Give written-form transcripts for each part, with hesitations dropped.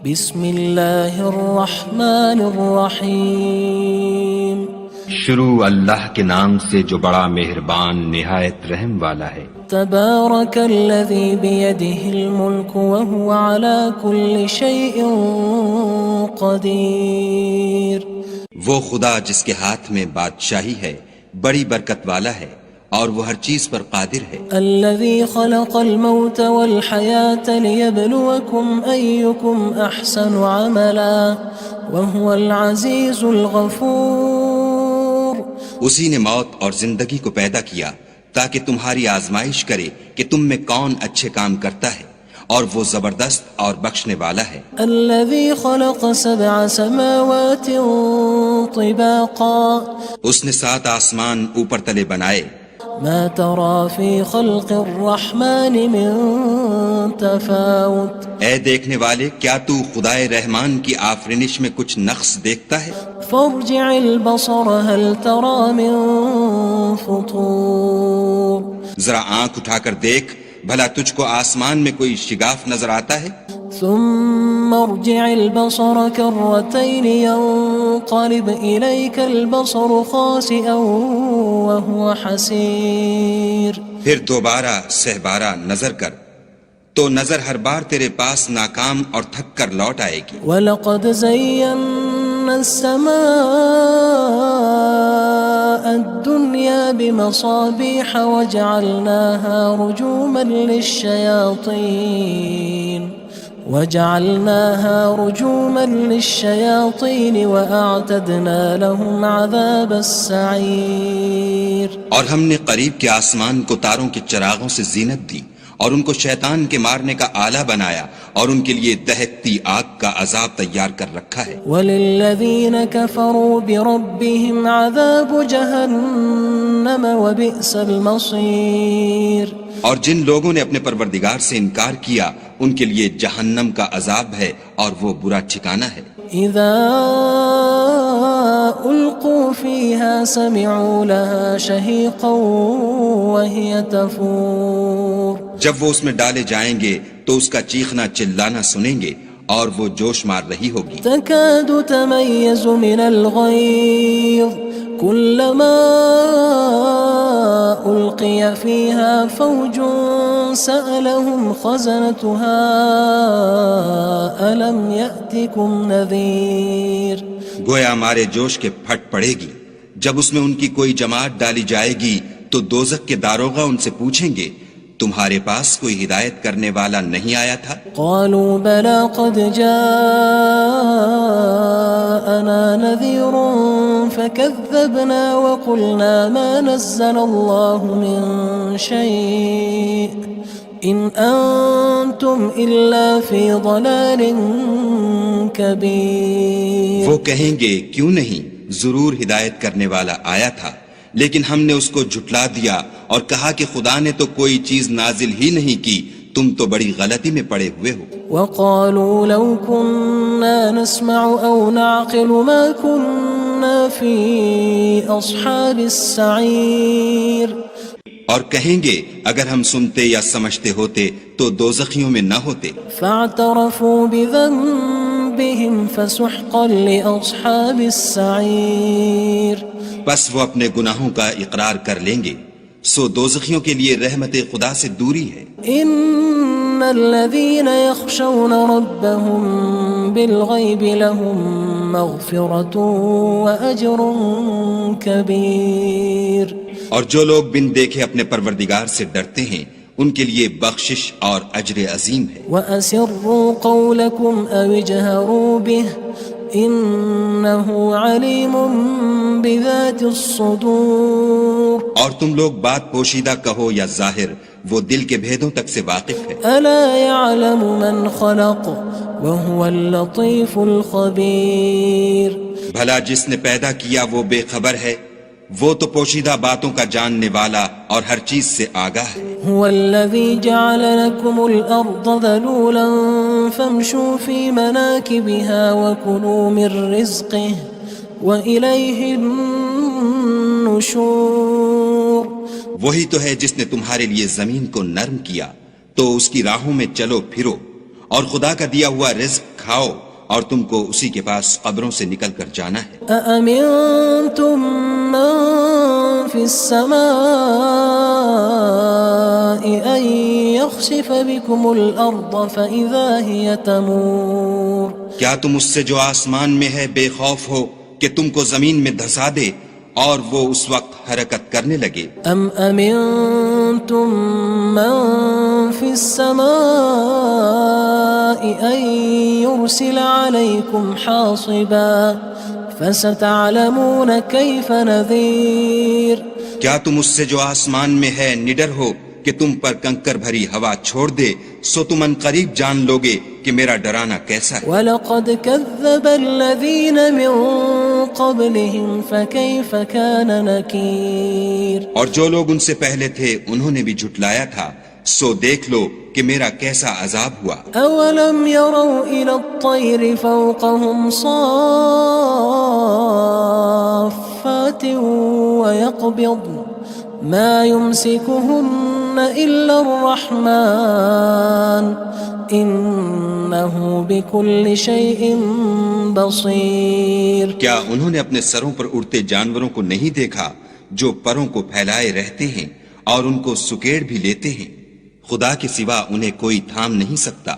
بسم اللہ الرحمن الرحیم شروع اللہ کے نام سے جو بڑا مہربان نہایت رحم والا ہے۔ تبارک الذی بیدہ الملک وہو علی کل شیء قدیر۔ وہ خدا جس کے ہاتھ میں بادشاہی ہے بڑی برکت والا ہے اور وہ ہر چیز پر قادر ہے۔ الذي خلق الموت والحياة ليبلوكم أيكم أحسن عملا وهو العزيز الغفور۔ اسی نے موت اور زندگی کو پیدا کیا تاکہ تمہاری آزمائش کرے کہ تم میں کون اچھے کام کرتا ہے، اور وہ زبردست اور بخشنے والا ہے۔ الذي خلق 7 سماوات طباقا۔ اس نے 7 آسمان اوپر تلے بنائے۔ ما ترى في خلق الرحمن من تفاوت۔ اے دیکھنے والے، کیا تو خدائے رحمان کی آفرینش میں کچھ نقص دیکھتا ہے؟ فارجع البصر هل ترى من فطور۔ ذرا آنکھ اٹھا کر دیکھ، بھلا تجھ کو آسمان میں کوئی شگاف نظر آتا ہے؟ ثم ارجع البصر كرتين ينقلب إليك البصر خاسئا وهو حسير۔ پھر دوبارہ سہبارہ نظر کر تو نظر ہر بار تیرے پاس ناکام اور تھک کر لوٹ آئے گی۔ وَلَقَدْ زَيَّنَّا السَّمَاءَ الدُّنْيَا بِمَصَابِيحَ وَجَعَلْنَاهَا رُجُومًا لِلشَّيَاطِينِ وَأَعْتَدْنَا لَهُمْ عَذَابَ السَّعِيرِ۔ اور ہم نے قریب کے آسمان کو تاروں کے چراغوں سے زینت دی اور ان کو شیطان کے مارنے کا آلہ بنایا، اور ان کے لیے دہکتی آگ کا عذاب تیار کر رکھا ہے۔ وَلِلَّذِينَ كَفَرُوا بِرَبِّهِمْ عَذَابُ جَهَنَّمَ وَبِئْسَ الْمَصِيرُ۔ اور جن لوگوں نے اپنے پروردگار سے انکار کیا ان کے لیے جہنم کا عذاب ہے اور وہ برا ٹھکانہ ہے۔ اذا القوا فيها سمعوا لها شهيقا وهي تفور۔ جب وہ اس میں ڈالے جائیں گے تو اس کا چیخنا چلانا سنیں گے اور وہ جوش مار رہی ہوگی۔ تكاد تميز من الغيظ كلما ألقي فيها فوج سألهم خزنتها ألم يأتكم نذير۔ گویا ہمارے جوش کے پھٹ پڑے گی جب اس میں ان کی کوئی جماعت ڈالی جائے گی تو دوزخ کے داروغہ ان سے پوچھیں گے تمہارے پاس کوئی ہدایت کرنے والا نہیں آیا تھا؟ قالوا بلى قد جاءنا نذير فكذبنا وقلنا ما نزل الله من شيء إن أنتم إلا في ضلال كبير۔ وہ کہیں گے کیوں نہیں، ضرور ہدایت کرنے والا آیا تھا، لیکن ہم نے اس کو جھٹلا دیا اور کہا کہ خدا نے تو کوئی چیز نازل ہی نہیں کی، تم تو بڑی غلطی میں پڑے ہوئے ہو۔ وقالوا لو كنا نسمع أو نعقل ما كنا في أصحاب السعير۔ اور کہیں گے اگر ہم سنتے یا سمجھتے ہوتے تو دوزخیوں میں نہ ہوتے۔ فاعترفوا بذنبهم فسحقا لأصحاب السعير۔ بس وہ اپنے گناہوں کا اقرار کر لیں گے، سو دوزخیوں کے لیے رحمت خدا سے دوری ہے۔ ان الذين يخشون ربهم بالغيب لهم مغفرة وأجر كبير۔ اور جو لوگ بن دیکھے اپنے پروردگار سے ڈرتے ہیں ان کے لیے بخشش اور اجر عظیم ہے۔ وَأَسِرُّوا قَوْلَكُمْ أَوِ اجْهَرُوا بِهِ إِنَّهُ عَلِيمٌ بِذَاتِ الصُّدُورِ۔ اور تم لوگ بات پوشیدہ کہو یا ظاہر، وہ دل کے بھیدوں تک سے واقف ہے۔ أَلَا يَعْلَمُ مَنْ خَلَقَ وَهُوَ اللَّطِيفُ الْخَبِيرُ۔ بھلا جس نے پیدا کیا وہ بے خبر ہے، وہ تو پوشیدہ باتوں کا جاننے والا اور ہر چیز سے آگاہ ہے۔ هو الذي جعل لكم الأرض ذلولا فامشوا في مناكبها وكلوا من رزقه وإليه النشور۔ وہی تو ہے جس نے تمہارے لیے زمین کو نرم کیا تو اس کی راہوں میں چلو پھرو اور خدا کا دیا ہوا رزق کھاؤ اور تم کو اسی کے پاس قبروں سے نکل کر جانا ہے۔ أأمنتم من في السماء أن يخسف بكم الأرض فإذا هي تمور کیا تم اس سے جو آسمان میں ہے بے خوف ہو کہ تم کو زمین میں دھسا دے اور وہ اس وقت حرکت کرنے لگے؟ أم أمنتم من في السماء أن يرسل عليكم حاصبا فستعلمون كيف نذير کیا تم اس سے جو آسمان میں ہے نڈر ہو کہ تم پر کنکر بھری ہوا چھوڑ دے، سو تم ان قریب جان لوگے کہ میرا ڈرانا کیسا ہے۔ وَلَقَدْ كَذَّبَ الَّذِينَ مِن قَبْلِهِمْ فَكَيْفَ كَانَ نَكِيرٌ اور جو لوگ ان سے پہلے تھے انہوں نے بھی جھٹلایا تھا، سو دیکھ لو کہ میرا کیسا عذاب ہوا۔ أَوَلَمْ يَرَوْا إِلَى الطَّيْرِ فَوْقَهُمْ صَافَّاتٍ وَيَقْبِضْنَ مَا يُمْسِكُهُنَّ إِلَّا الرَّحْمَنُ إِنَّهُ بِكُلِّ شَيْءٍ بَصِيرٌ کیا انہوں نے اپنے سروں پر اڑتے جانوروں کو نہیں دیکھا جو پروں کو پھیلائے رہتے ہیں اور ان کو سکیڑ بھی لیتے ہیں؟ خدا کے سوا انہیں کوئی تھام نہیں سکتا،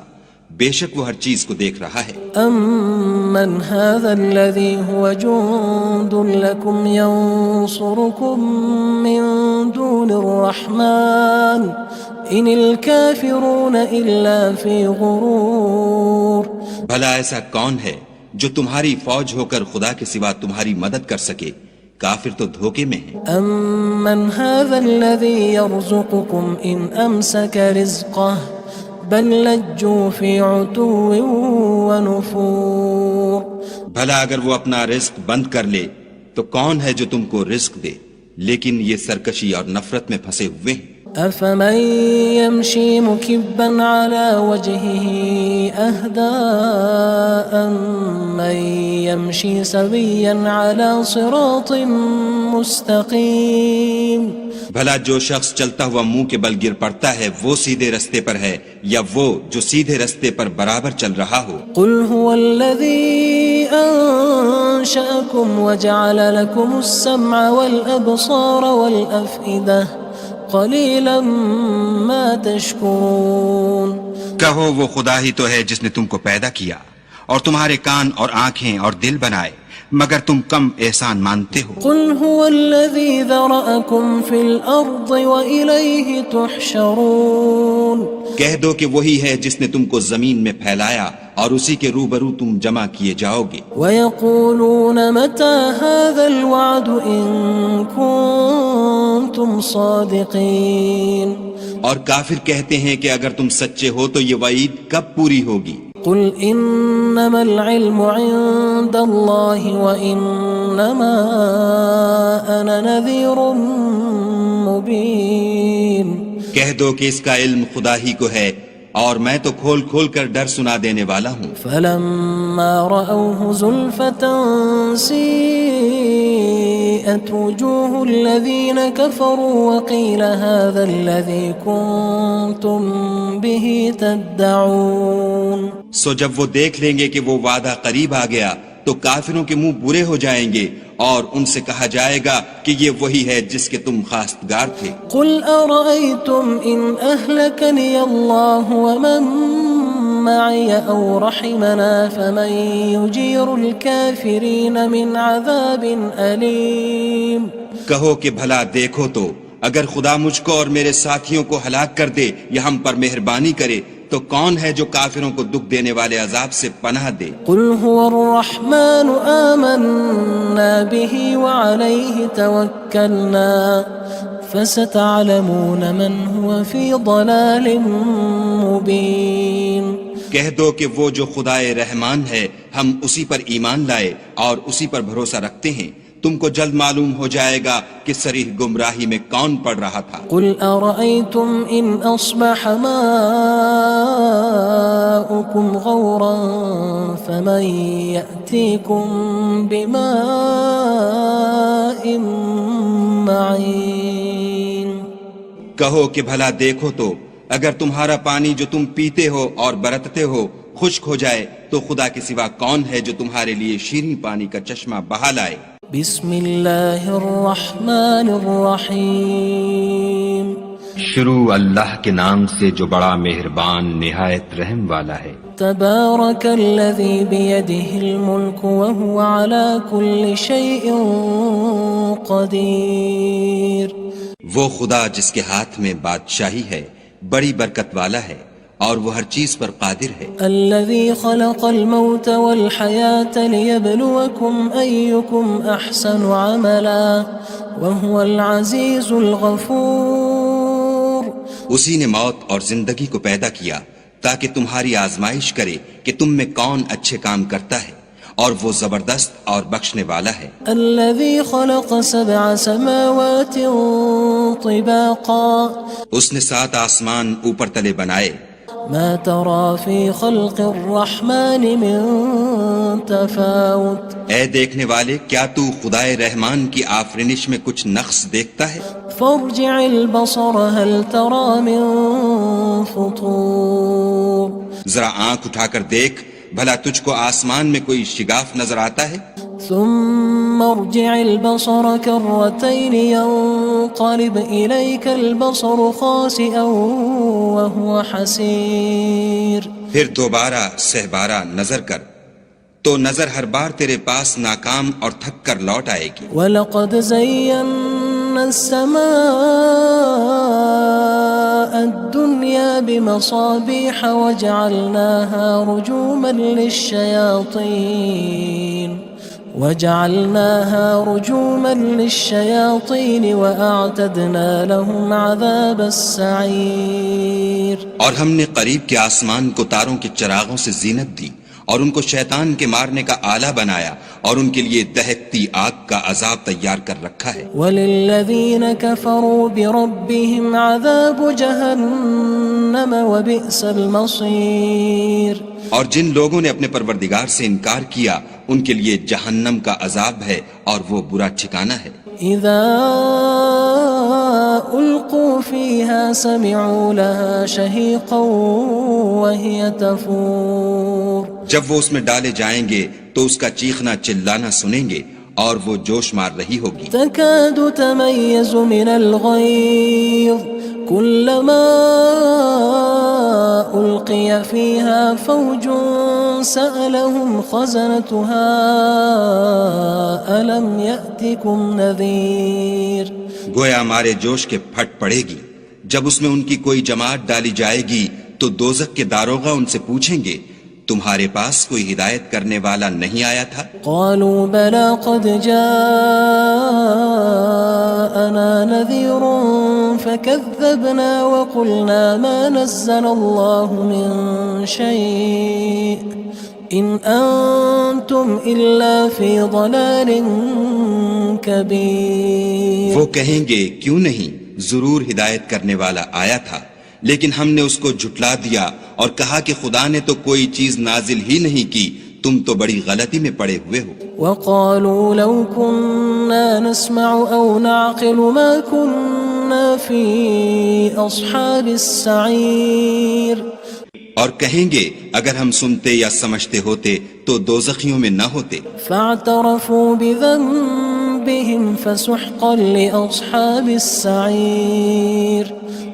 بے شک وہ ہر چیز کو دیکھ رہا ہے۔ أَمَّنْ هَذَا الَّذِي هُوَ جُندٌ لَكُمْ يَنصُرُكُم مِّن دُونِ الرَّحْمَنِ إِنِ الْكَافِرُونَ إِلَّا فِي غُرُورٍ بھلا ایسا کون ہے جو تمہاری فوج ہو کر خدا کے سوا تمہاری مدد کر سکے؟ کافر تو دھوکے میں ہیں۔ أَمَّنْ هَذَا الَّذِي يَرْزُقُكُمْ إِنْ أَمْسَكَ رِزْقَهُ بَلْ لَجُّوا فِي عُتُوٍّ وَنُفُورٍ بھلا اگر وہ اپنا رزق بند کر لے تو کون ہے جو تم کو رزق دے؟ لیکن یہ سرکشی اور نفرت میں پھنسے ہوئے ہیں۔ أَفَمَن يَمْشِي مُكِبًّا عَلَى وَجْهِهِ أَهْدَىٰ أَمَّن يَمْشِي سَوِيًّا عَلَى صِرَاطٍ مُّسْتَقِيمٍ بھلا جو شخص چلتا ہوا منہ کے بل گر پڑتا ہے وہ سیدھے رستے پر ہے یا وہ جو سیدھے رستے پر برابر چل رہا ہو؟ قُلْ هُوَ الَّذِي أَنشَأَكُمْ وَجَعَلَ لَكُمُ السَّمْعَ وَالْأَبْصَارَ وَالْأَفْئِدَةَ قَلِيلًا مَا تَشْكُرُونَ کہو وہ خدا ہی تو ہے جس نے تم کو پیدا کیا اور تمہارے کان اور آنکھیں اور دل بنائے، مگر تم کم احسان مانتے ہو۔ قُلْ هُوَ الَّذِي ذَرَأَكُمْ فِي الْأَرْضِ وَإِلَيْهِ تُحْشَرُونَ کہہ دو کہ وہی ہے جس نے تم کو زمین میں پھیلایا اور اسی کے روبرو تم جمع کیے جاؤ گے۔ وَيَقُولُونَ مَتَى هَذَا الْوَعْدُ إِن كُنتُمْ صَادِقِينَ اور کافر کہتے ہیں کہ اگر تم سچے ہو تو یہ وعید کب پوری ہوگی؟ قُلْ إِنَّمَا الْعِلْمُ عِندَ اللَّهِ وَإِنَّمَا أَنَا نَذِيرٌ مُّبِينٌ کہہ دو کہ اس کا علم خدا ہی کو ہے اور میں تو کھول کھول کر ڈر سنا دینے والا ہوں۔ فَلَمَّا رَأَوْهُ زُلْفَةً سِيئَتْ وُجُوهُ الَّذِينَ كَفَرُوا وَقِيلَ هَذَا الَّذِي كُنتُم بِهِ تَدَّعُونَ سو جب وہ دیکھ لیں گے کہ وہ وعدہ قریب آ گیا تو کافروں کے منہ برے ہو جائیں گے اور ان سے کہا جائے گا کہ یہ وہی ہے جس کے تم خواستگار تھے۔ قُلْ أَرَأَيْتُمْ إِنْ أَهْلَكَنِيَ اللَّهُ وَمَن مَّعِيَ أَوْ رَحِمَنَا فَمَن يُجِيرُ الْكَافِرِينَ مِنْ عَذَابٍ أَلِيمٍ کہو کہ بھلا دیکھو تو اگر خدا مجھ کو اور میرے ساتھیوں کو ہلاک کر دے یا ہم پر مہربانی کرے تو کون ہے جو کافروں کو دکھ دینے والے عذاب سے پناہ دے؟ قُلْ هُوَ الرَّحْمَنُ آمَنَّا بِهِ وَعَلَيْهِ تَوَكَّلْنَا فَسَتَعْلَمُونَ مَنْ هُوَ فِي ضَلَالٍ مُّبِينٍ کہہ دو کہ وہ جو خدائے رحمان ہے ہم اسی پر ایمان لائے اور اسی پر بھروسہ رکھتے ہیں، تم کو جلد معلوم ہو جائے گا کہ صریح گمراہی میں کون پڑ رہا تھا۔ قُلْ أَرَأَيْتُمْ إِنْ أَصْبَحَ مَاؤُكُمْ غَوْرًا فَمَن يَأْتِيكُم بِمَاءٍ مَّعِينٍ کہو کہ بھلا دیکھو تو اگر تمہارا پانی جو تم پیتے ہو اور برتتے ہو خشک ہو جائے تو خدا کے سوا کون ہے جو تمہارے لیے شیریں پانی کا چشمہ بہا لائے؟ بسم اللہ الرحمن الرحیم شروع اللہ کے نام سے جو بڑا مہربان نہایت رحم والا ہے۔ تبارک الذی بیدہ الملک وہو علی کل شیء قدیر۔ وہ خدا جس کے ہاتھ میں بادشاہی ہے بڑی برکت والا ہے اور وہ ہر چیز پر قادر ہے۔ الذي خلق الموت والحياة ليبلوكم أيكم أحسن عملا وهو العزيز الغفور۔ اسی نے موت اور زندگی کو پیدا کیا تاکہ تمہاری آزمائش کرے کہ تم میں کون اچھے کام کرتا ہے اور وہ زبردست اور بخشنے والا ہے۔ الذي خلق 7 سماوات طباقا۔ اس نے 7 آسمان اوپر تلے بنائے۔ ما ترى في خلق الرحمن من تفاوت۔ اے دیکھنے والے کیا تو خدائے رحمان کی آفرینش میں کچھ نقص دیکھتا ہے؟ فارجع البصر هل ترى من فطور۔ ذرا آنکھ اٹھا کر دیکھ بھلا تجھ کو آسمان میں کوئی شگاف نظر آتا ہے؟ ثم ارجع البصر كرتين ينقلب إليك البصر خاسئا وهو حسير۔ پھر دوبارہ سہبارہ نظر کر تو نظر ہر بار تیرے پاس ناکام اور تھک کر لوٹ آئے گی۔ وَلَقَدْ زَيَّنَّا السَّمَاءَ الدُّنْيَا بِمَصَابِيحَ وَجَعَلْنَاهَا رُجُومًا لِلشَّيَاطِينِ وَأَعْتَدْنَا لَهُمْ عَذَابَ السَّعِيرِ۔ اور ہم نے قریب کے آسمان کو تاروں کے چراغوں سے زینت دی اور ان کو شیطان کے مارنے کا آلہ بنایا اور ان کے لیے دہکتی آگ کا عذاب تیار کر رکھا ہے۔ وَلِلَّذِينَ كَفَرُوا بِرَبِّهِمْ عَذَابُ جَهَنَّمَ وَبِئْسَ الْمَصِيرُ۔ اور جن لوگوں نے اپنے پروردگار سے انکار کیا ان کے لیے جہنم کا عذاب ہے اور وہ برا ٹھکانہ ہے۔ اذا القوا فيها سمعوا لها شهيقا وهي تفور۔ جب وہ اس میں ڈالے جائیں گے تو اس کا چیخنا چلانا سنیں گے اور وہ جوش مار رہی ہوگی۔ تكاد تميز من الغيظ كلما ألقي فيها فوج سألهم خزنتها ألم يأتكم نذير۔ گویا مارے جوش کے پھٹ پڑے گی جب اس میں ان کی کوئی جماعت ڈالی جائے گی تو دوزخ کے داروغہ ان سے پوچھیں گے تمہارے پاس کوئی ہدایت کرنے والا نہیں آیا تھا؟ قالوا بلى قد جاءنا نذير فكذبنا وقلنا ما نزل الله من شيء إن أنتم إلا في ضلال كبير۔ وہ کہیں گے کیوں نہیں، ضرور ہدایت کرنے والا آیا تھا لیکن ہم نے اس کو جھٹلا دیا اور کہا کہ خدا نے تو کوئی چیز نازل ہی نہیں کی، تم تو بڑی غلطی میں پڑے ہوئے ہو۔ وقالوا لو كنا نسمع أو نعقل ما كنا في أصحاب السعير۔ اور کہیں گے اگر ہم سنتے یا سمجھتے ہوتے تو دوزخیوں میں نہ ہوتے۔ فاعترفوا بذنبهم فسحقا لأصحاب السعير۔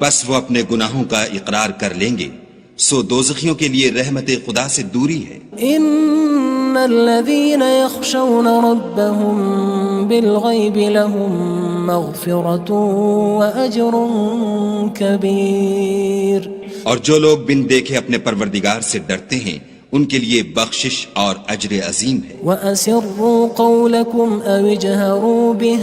بس وہ اپنے گناہوں کا اقرار کر لیں گے، سو دوزخیوں کے لیے رحمت خدا سے دوری ہے۔ ان الذين يخشون ربهم بالغيب لهم مغفرة وأجر كبير۔ اور جو لوگ بن دیکھے اپنے پروردگار سے ڈرتے ہیں ان کے لیے بخشش اور اجر عظیم ہے۔ وَأَسِرُّوا قَوْلَكُمْ أَوِ اجْهَرُوا بِهِ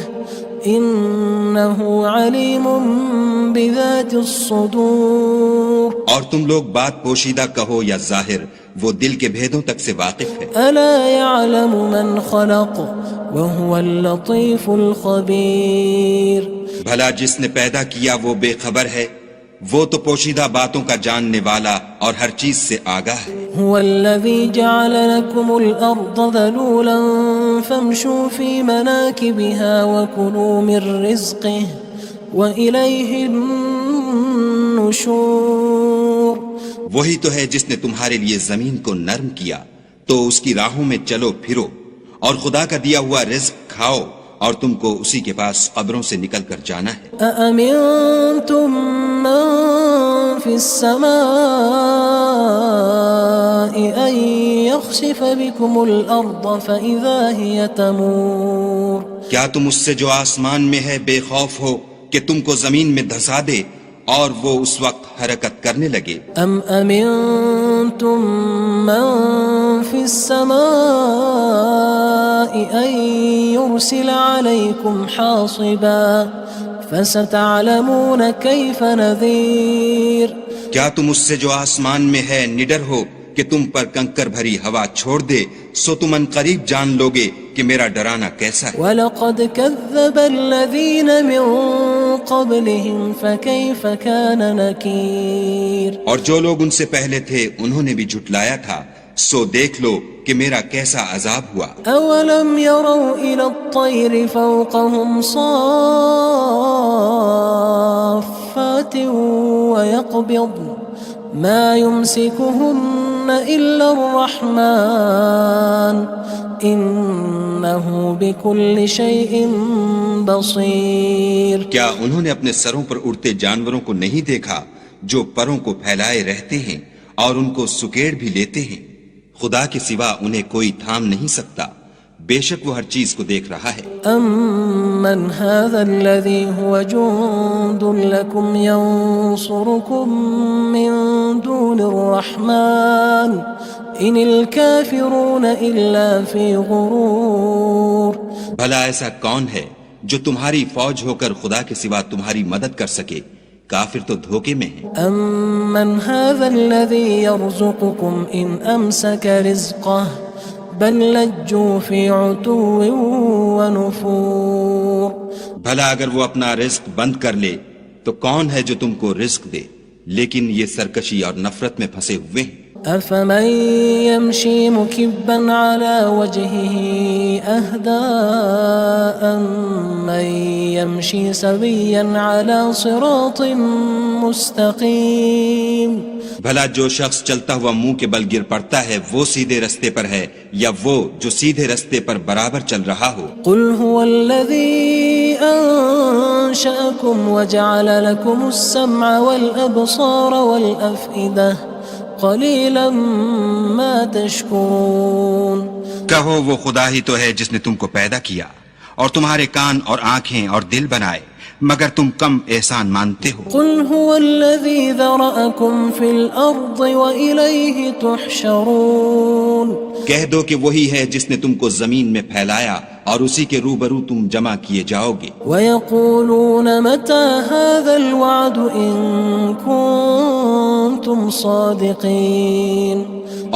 إِنَّهُ عَلِيمٌ بِذَاتِ الصُّدُورِ۔ اور تم لوگ بات پوشیدہ کہو یا ظاہر، وہ دل کے بھیدوں تک سے واقف ہے۔ أَلَا يَعْلَمُ مَنْ خَلَقَ وَهُوَ اللَّطِيفُ الْخَبِيرُ۔ بھلا جس نے پیدا کیا وہ بے خبر ہے، وہ تو پوشیدہ باتوں کا جاننے والا اور ہر چیز سے آگاہ ہے۔ هو الذي جعل لكم الأرض ذلولا فامشوا في مناكبها وكلوا من رزقه وإليه النشور۔ النشور وہی تو ہے جس نے تمہارے لیے زمین کو نرم کیا تو اس کی راہوں میں چلو پھرو اور خدا کا دیا ہوا رزق کھاؤ اور تم کو اسی کے پاس قبروں سے نکل کر جانا ہے. أأمنتم من في السماء أن يخسف بكم الأرض فإذا هي تمور کیا تم اس سے جو آسمان میں ہے بے خوف ہو کہ تم کو زمین میں دھسا دے اور وہ اس وقت حرکت کرنے لگے؟ أم أمنتم من في السماء أن يرسل عليكم حاصبا فستعلمون كيف نذير کیا تم اس سے جو آسمان میں ہے نڈر ہو کہ تم پر کنکر بھری ہوا چھوڑ دے سو تم ان قریب جان لوگے کہ میرا ڈرانا کیسا ہے. وَلَقَدْ كَذَّبَ الَّذِينَ مِن قَبْلِهِمْ فَكَيْفَ كَانَ نَكِيرٌ اور جو لوگ ان سے پہلے تھے انہوں نے بھی جھٹلایا تھا سو دیکھ لو کہ میرا کیسا عذاب ہوا. أَوَلَمْ يَرَوْا إِلَى الطَّيْرِ فَوْقَهُمْ صَافَّاتٍ وَيَقْبِضْنَ مَا يُمْسِكُهُنَّ إِلَّا الرَّحْمَنُ إِنَّهُ بِكُلِّ شَيْءٍ بَصِيرٌ کیا انہوں نے اپنے سروں پر اڑتے جانوروں کو نہیں دیکھا جو پروں کو پھیلائے رہتے ہیں اور ان کو سکیڑ بھی لیتے ہیں؟ خدا کے سوا انہیں کوئی تھام نہیں سکتا، بے شک وہ ہر چیز کو دیکھ رہا ہے. أَمَّنْ هَذَا الَّذِي هُوَ جُندٌ لَكُمْ يَنصُرُكُم مِّن دُونِ الرَّحْمَنِ إِنِ الْكَافِرُونَ إِلَّا فِي غُرُورٍ بھلا ایسا کون ہے جو تمہاری فوج ہو کر خدا کے سوا تمہاری مدد کر سکے؟ کافر تو دھوکے میں ہیں. أَمَّنْ هَذَا الَّذِي يَرْزُقُكُمْ إِنْ أَمْسَكَ رِزْقَهُ بَلْ لَجُّوا فِي عُتُوٍّ وَنُفُورٍ بھلا اگر وہ اپنا رزق بند کر لے تو کون ہے جو تم کو رزق دے؟ لیکن یہ سرکشی اور نفرت میں پھنسے ہوئے ہیں. أَفَمَن يَمْشِي مُكِبًّا عَلَى وَجْهِهِ أَهْدَىٰ أَمَّن يَمْشِي سَوِيًّا عَلَى صِرَاطٍ مُّسْتَقِيمٍ بھلا جو شخص چلتا ہوا منہ کے بل گر پڑتا ہے وہ سیدھے رستے پر ہے یا وہ جو سیدھے رستے پر برابر چل رہا ہو؟ قُلْ هُوَ الَّذِي أَنشَأَكُمْ وَجَعَلَ لَكُمُ السَّمْعَ وَالْأَبْصَارَ وَالْأَفْئِدَةَ قَلِيلًا مَا تَشْكُرُونَ کہو وہ خدا ہی تو ہے جس نے تم کو پیدا کیا اور تمہارے کان اور آنکھیں اور دل بنائے مگر تم کم احسان مانتے ہو. قُلْ هُوَ الَّذِي ذَرَأَكُمْ فِي الْأَرْضِ وَإِلَيْهِ تُحْشَرُونَ کہہ دو کہ وہی ہے جس نے تم کو زمین میں پھیلایا اور اسی کے روبرو تم جمع کیے جاؤ گے. وَيَقُولُونَ مَتَى هَذَا الْوَعْدُ إِن كُنتُمْ صَادِقِينَ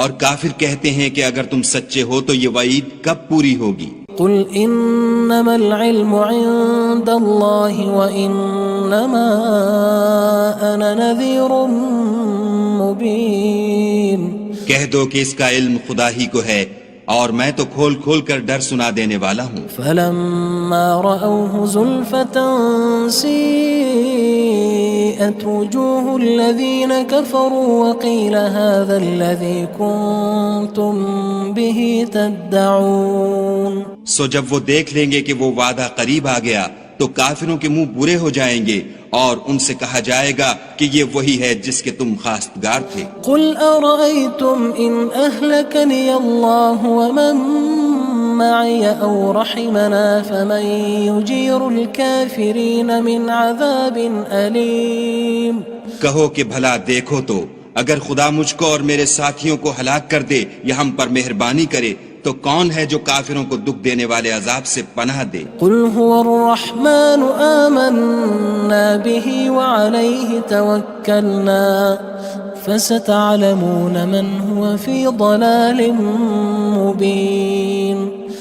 اور کافر کہتے ہیں کہ اگر تم سچے ہو تو یہ وعید کب پوری ہوگی؟ قُلْ إِنَّمَا الْعِلْمُ عِندَ اللَّهِ وَإِنَّمَا أَنَا نَذِيرٌ مُّبِينٌ کہہ دو کہ اس کا علم خدا ہی کو ہے اور میں تو کھول کھول کر ڈر سنا دینے والا ہوں. فَلَمَّا رَأَوْهُ زُلْفَةً سِيئَتْ وُجُوهُ الَّذِينَ كَفَرُوا وَقِيلَ هَذَا الَّذِي كُنتُم بِهِ تَدَّعُونَ سو جب وہ دیکھ لیں گے کہ وہ وعدہ قریب آ گیا تو کافروں کے منہ برے ہو جائیں گے اور ان سے کہا جائے گا کہ یہ وہی ہے جس کے تم خواستگار تھے. قُلْ أَرَأَيْتُمْ إِنْ أَهْلَكَنِيَ اللَّهُ وَمَن مَّعِيَ أَوْ رَحِمَنَا فَمَن يُجِيرُ الْكَافِرِينَ مِنْ عَذَابٍ أَلِيمٍ کہو کہ بھلا دیکھو تو اگر خدا مجھ کو اور میرے ساتھیوں کو ہلاک کر دے یا ہم پر مہربانی کرے تو کون ہے جو کافروں کو دکھ دینے والے عذاب سے پناہ دے؟ قُلْ هُوَ الرَّحْمَنُ آمَنَّا بِهِ وَعَلَيْهِ تَوَكَّلْنَا فَسَتَعْلَمُونَ مَنْ هُوَ فِي ضَلَالٍ مُّبِينٍ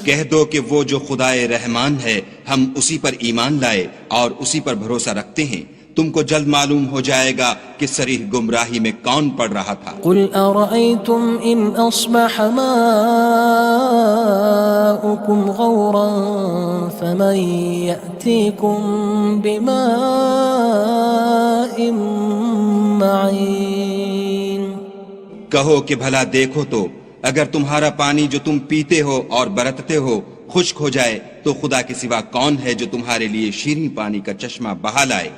کہہ دو کہ وہ جو خدائے رحمان ہے ہم اسی پر ایمان لائے اور اسی پر بھروسہ رکھتے ہیں، تم کو جلد معلوم ہو جائے گا کہ صریح گمراہی میں کون پڑ رہا تھا. قُلْ أَرَأَيْتُمْ إِنْ أَصْبَحَ مَاؤُكُمْ غَوْرًا فَمَن يَأْتِيكُم بِمَاءٍ کہو کہ بھلا دیکھو تو اگر تمہارا پانی جو تم پیتے ہو اور برتتے ہو خشک ہو جائے تو خدا کے سوا کون ہے جو تمہارے لیے شیریں پانی کا چشمہ بہا لائے؟